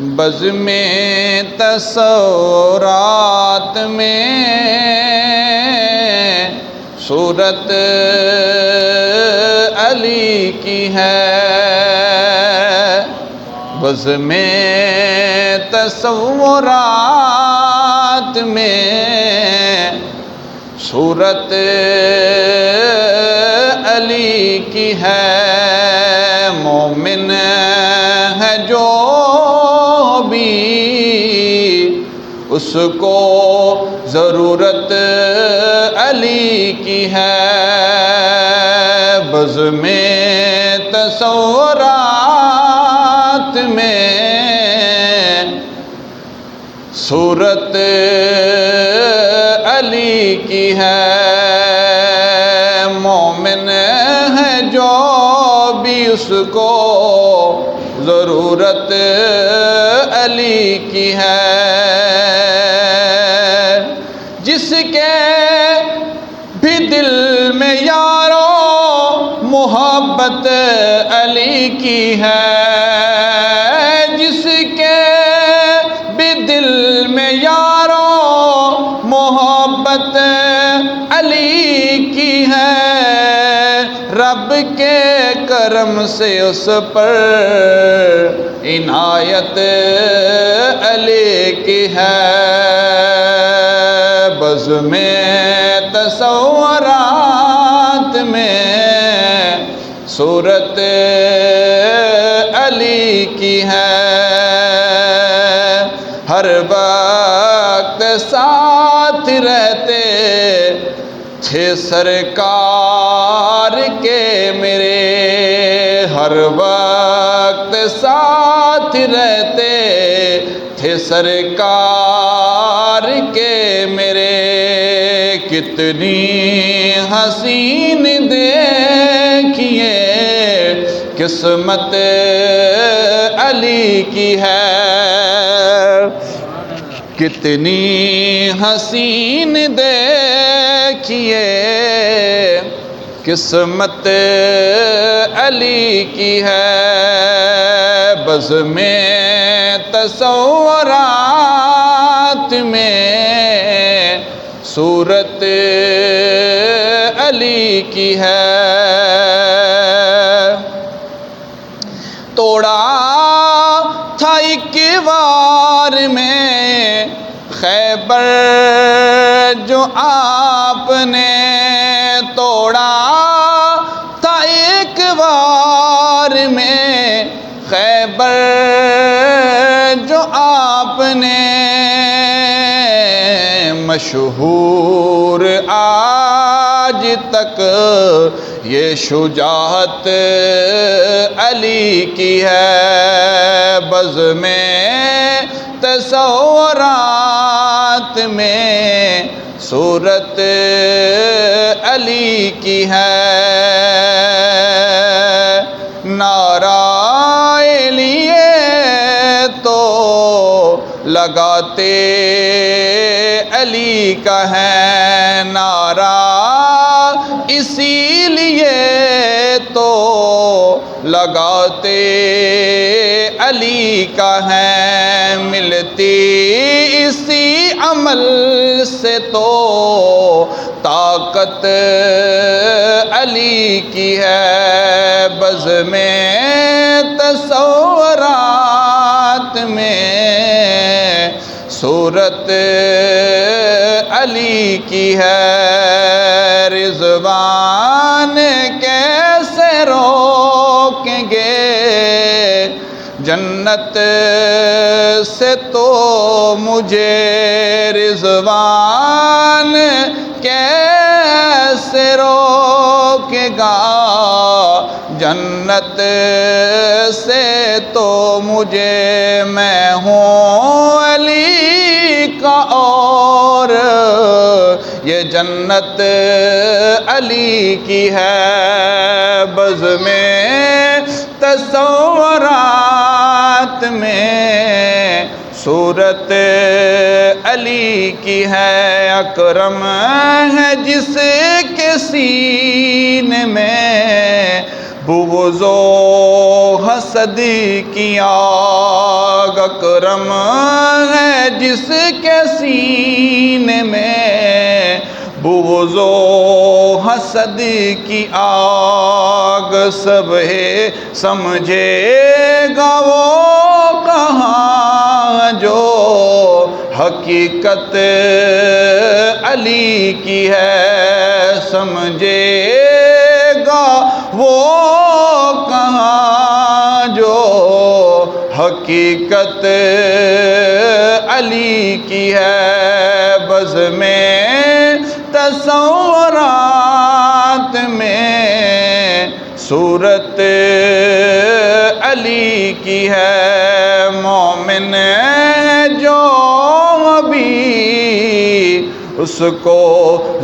بزم تصورات میں صورت علی کی ہے، بزم تصورات میں صورت علی کی ہے۔ مومن ہے جو بھی اس کو ضرورت علی کی ہے، بزم تصورات میں صورت علی کی ہے۔ مومن ہے جو بھی اس کو ضرورت علی کی ہے، جس کے بھی دل میں یارو محبت علی کی ہے، جس کے بھی دل میں یارو محبت علی کی ہے، رب کے کرم سے اس پر عنایت علی کی ہے، بزم تصورات میں صورت علی کی ہے۔ ہر وقت ساتھ رہتے تھے سرکار کے میرے، ہر وقت ساتھ رہتے تھے سرکار کے میرے، کتنی حسین دیکھیے قسمت علی کی ہے، کتنی حسین دیکھیے قسمت علی کی ہے، بزم تصورات میں صورت علی کی ہے۔ توڑا تھا ایک بار میں خیبر جو آپ نے، توڑا تھا ایک بار میں خیبر جو آپ نے، مشہور آج تک یہ شجاعت علی کی ہے، بزم تصورات میں صورت علی کی ہے۔ نعرہ لیے تو لگاتے علی کا ہے، نعرہ اسی لیے تو لگاتے علی کا ہے، ملتی اسی عمل سے تو طاقت علی کی ہے، بزم تصورات میں صورت علی کی ہے۔ رضوان کیسے روکیں گے جنت سے تو مجھے، رضوان کیسے روکے گا جنت سے تو مجھے، میں ہوں علی کا اور یہ جنت علی کی ہے، بزم تصورات میں صورت علی کی ہے، اکرم ہے جس کے سینے میں بغض و حسد کی آگ، اکرم ہے جس کے سینے میں بغض و حسد کی آگ سب ہے سمجھے گا وہ کہاں جو حقیقت علی کی ہے سمجھے گا وہ کہاں جو حقیقت علی کی ہے بز میں تصورات میں صورت علی کی ہے مومن جو بھی اس کو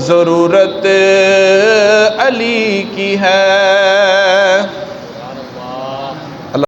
ضرورت علی کی ہے